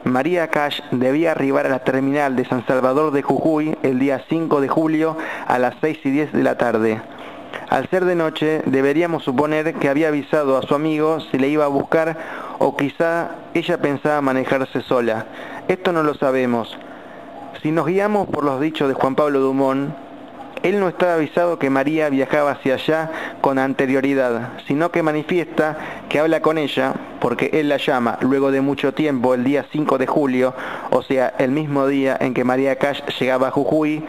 María Cash debía arribar a la terminal de San Salvador de Jujuy el día 5 de julio a las 6:10 de la tarde. Al ser de noche, deberíamos suponer que había avisado a su amigo si le iba a buscar o quizá ella pensaba manejarse sola. Esto no lo sabemos. Si nos guiamos por los dichos de Juan Pablo Dumont, él no está avisado que María viajaba hacia allá con anterioridad, sino que manifiesta que habla con ella, porque él la llama luego de mucho tiempo, el día 5 de julio, o sea, el mismo día en que María Cash llegaba a Jujuy,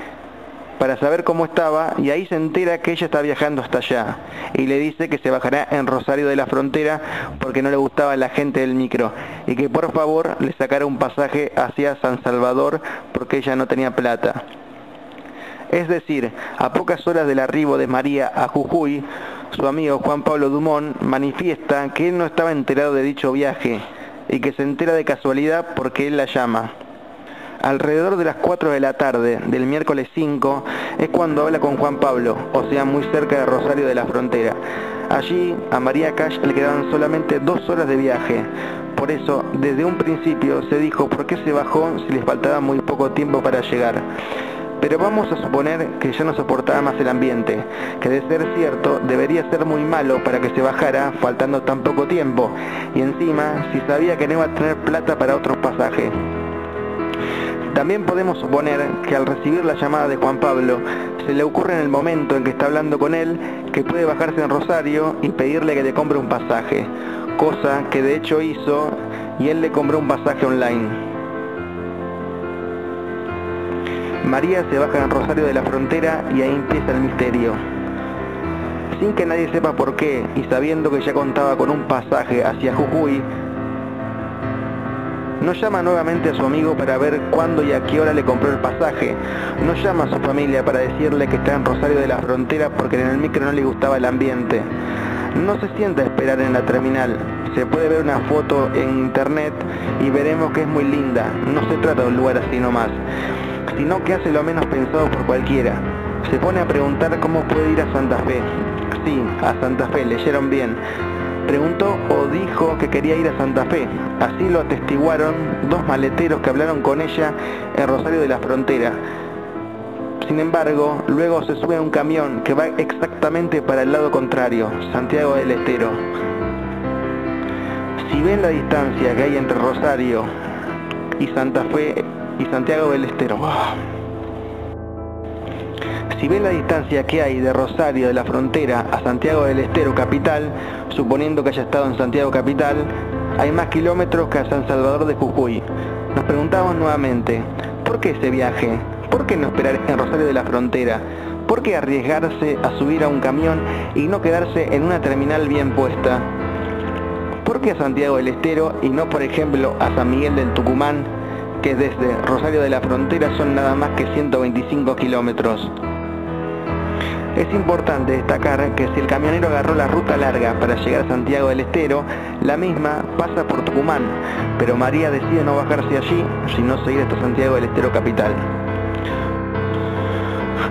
para saber cómo estaba, y ahí se entera que ella está viajando hasta allá, y le dice que se bajará en Rosario de la Frontera porque no le gustaba la gente del micro, y que por favor le sacara un pasaje hacia San Salvador porque ella no tenía plata. Es decir, a pocas horas del arribo de María a Jujuy, su amigo Juan Pablo Dumont manifiesta que él no estaba enterado de dicho viaje, y que se entera de casualidad porque él la llama. Alrededor de las 4 de la tarde del miércoles 5 es cuando habla con Juan Pablo, o sea muy cerca de Rosario de la Frontera. Allí a María Cash le quedaban solamente 2 horas de viaje. Por eso, desde un principio se dijo por qué se bajó si les faltaba muy poco tiempo para llegar. Pero vamos a suponer que ya no soportaba más el ambiente, que de ser cierto debería ser muy malo para que se bajara faltando tan poco tiempo, y encima si sabía que no iba a tener plata para otros pasajes. También podemos suponer que al recibir la llamada de Juan Pablo, se le ocurre en el momento en que está hablando con él que puede bajarse en Rosario y pedirle que le compre un pasaje, cosa que de hecho hizo, y él le compró un pasaje online. María se baja en Rosario de la Frontera y ahí empieza el misterio. Sin que nadie sepa por qué, y sabiendo que ya contaba con un pasaje hacia Jujuy, no llama nuevamente a su amigo para ver cuándo y a qué hora le compró el pasaje. No llama a su familia para decirle que está en Rosario de la Frontera porque en el micro no le gustaba el ambiente. No se sienta a esperar en la terminal. Se puede ver una foto en internet y veremos que es muy linda. No se trata de un lugar así nomás, sino que hace lo menos pensado por cualquiera. Se pone a preguntar cómo puede ir a Santa Fe. Sí, a Santa Fe, leyeron bien. Preguntó o dijo que quería ir a Santa Fe. Así lo atestiguaron 2 maleteros que hablaron con ella en Rosario de la Frontera. Sin embargo, luego se sube a un camión que va exactamente para el lado contrario, Santiago del Estero. Si ven la distancia que hay entre Rosario y Santa Fe y Santiago del Estero, si ven la distancia que hay de Rosario de la Frontera a Santiago del Estero capital, suponiendo que haya estado en Santiago capital, hay más kilómetros que a San Salvador de Jujuy. Nos preguntamos nuevamente, ¿por qué ese viaje? ¿Por qué no esperar en Rosario de la Frontera? ¿Por qué arriesgarse a subir a un camión y no quedarse en una terminal bien puesta? ¿Por qué a Santiago del Estero y no, por ejemplo, a San Miguel del Tucumán, que desde Rosario de la Frontera son nada más que 125 kilómetros? Es importante destacar que si el camionero agarró la ruta larga para llegar a Santiago del Estero, la misma pasa por Tucumán, pero María decide no bajarse allí, sino seguir hasta Santiago del Estero capital.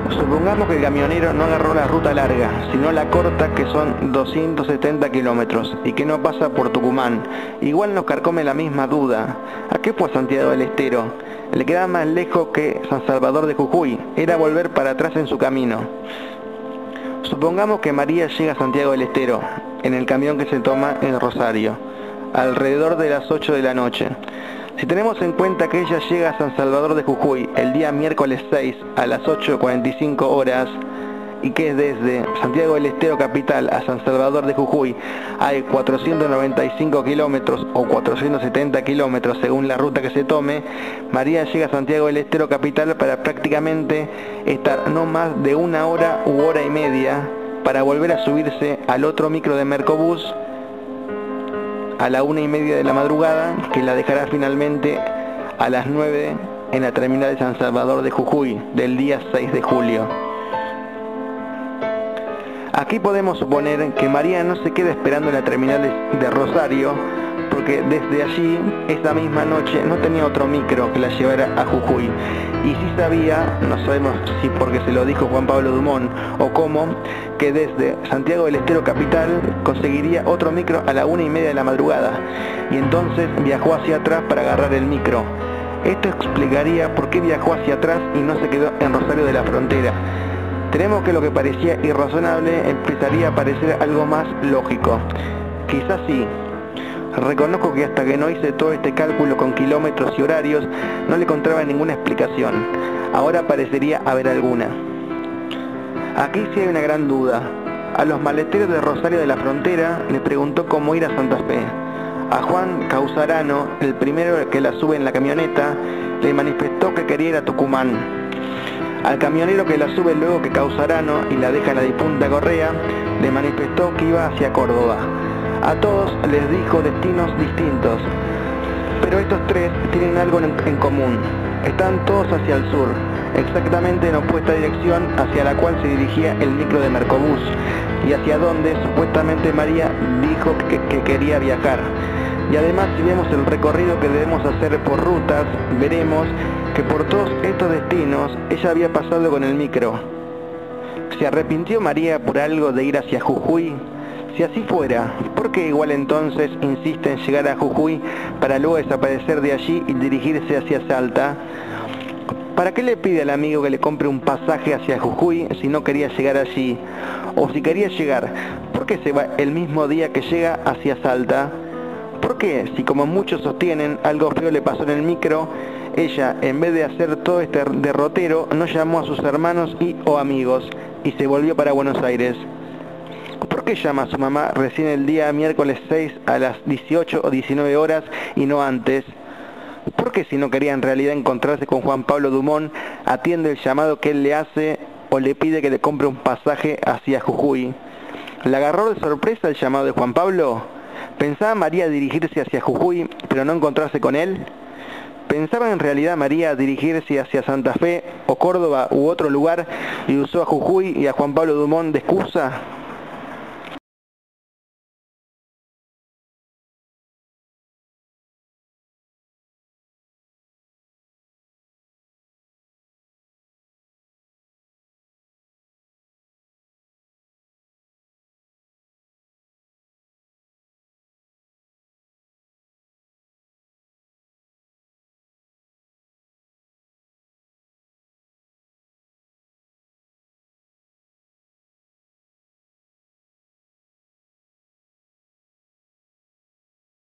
Supongamos que el camionero no agarró la ruta larga, sino la corta, que son 270 kilómetros, y que no pasa por Tucumán. Igual nos carcome la misma duda. ¿A qué fue Santiago del Estero? Le queda más lejos que San Salvador de Jujuy, era volver para atrás en su camino. Supongamos que María llega a Santiago del Estero, en el camión que se toma en Rosario, alrededor de las 8 de la noche. Si tenemos en cuenta que ella llega a San Salvador de Jujuy el día miércoles 6 a las 8:45 horas, y que desde Santiago del Estero capital a San Salvador de Jujuy hay 495 kilómetros o 470 kilómetros según la ruta que se tome, María llega a Santiago del Estero capital para prácticamente estar no más de 1 hora u hora y media para volver a subirse al otro micro de Mercobús a la 1:30 de la madrugada, que la dejará finalmente a las 9 en la terminal de San Salvador de Jujuy del día 6 de julio. Aquí podemos suponer que María no se queda esperando en la terminal de Rosario porque desde allí, esa misma noche, no tenía otro micro que la llevara a Jujuy. Y sí sabía, no sabemos si porque se lo dijo Juan Pablo Dumont o cómo, que desde Santiago del Estero capital conseguiría otro micro a la 1:30 de la madrugada. Y entonces viajó hacia atrás para agarrar el micro. Esto explicaría por qué viajó hacia atrás y no se quedó en Rosario de la Frontera. Tenemos que lo que parecía irrazonable empezaría a parecer algo más lógico. Quizás sí. Reconozco que hasta que no hice todo este cálculo con kilómetros y horarios, no le encontraba ninguna explicación. Ahora parecería haber alguna. Aquí sí hay una gran duda. A los maleteros de Rosario de la Frontera les preguntó cómo ir a Santa Fe. A Juan Causarano, el primero que la sube en la camioneta, le manifestó que quería ir a Tucumán. Al camionero que la sube luego que Causarano y la deja en la difunta Correa, le manifestó que iba hacia Córdoba. A todos les dijo destinos distintos, pero estos tres tienen algo en común. Están todos hacia el sur, exactamente en opuesta dirección hacia la cual se dirigía el micro de Mercobús y hacia donde supuestamente María dijo que quería viajar. Y además, si vemos el recorrido que debemos hacer por rutas, veremos que por todos estos destinos ella había pasado con el micro. ¿Se arrepintió María por algo de ir hacia Jujuy? Si así fuera, ¿por qué igual entonces insiste en llegar a Jujuy para luego desaparecer de allí y dirigirse hacia Salta? ¿Para qué le pide al amigo que le compre un pasaje hacia Jujuy si no quería llegar allí? O si quería llegar, ¿por qué se va el mismo día que llega hacia Salta? ¿Por qué, si como muchos sostienen, algo feo le pasó en el micro, ella, en vez de hacer todo este derrotero, no llamó a sus hermanos o amigos y se volvió para Buenos Aires? ¿Por qué llama a su mamá recién el día miércoles 6 a las 18 o 19 horas y no antes? ¿Por qué, si no quería en realidad encontrarse con Juan Pablo Dumont, atiende el llamado que él le hace o le pide que le compre un pasaje hacia Jujuy? ¿Le agarró de sorpresa el llamado de Juan Pablo? ¿Pensaba María dirigirse hacia Jujuy, pero no encontrarse con él? ¿Pensaba en realidad María dirigirse hacia Santa Fe o Córdoba u otro lugar y usó a Jujuy y a Juan Pablo Dumont de excusa?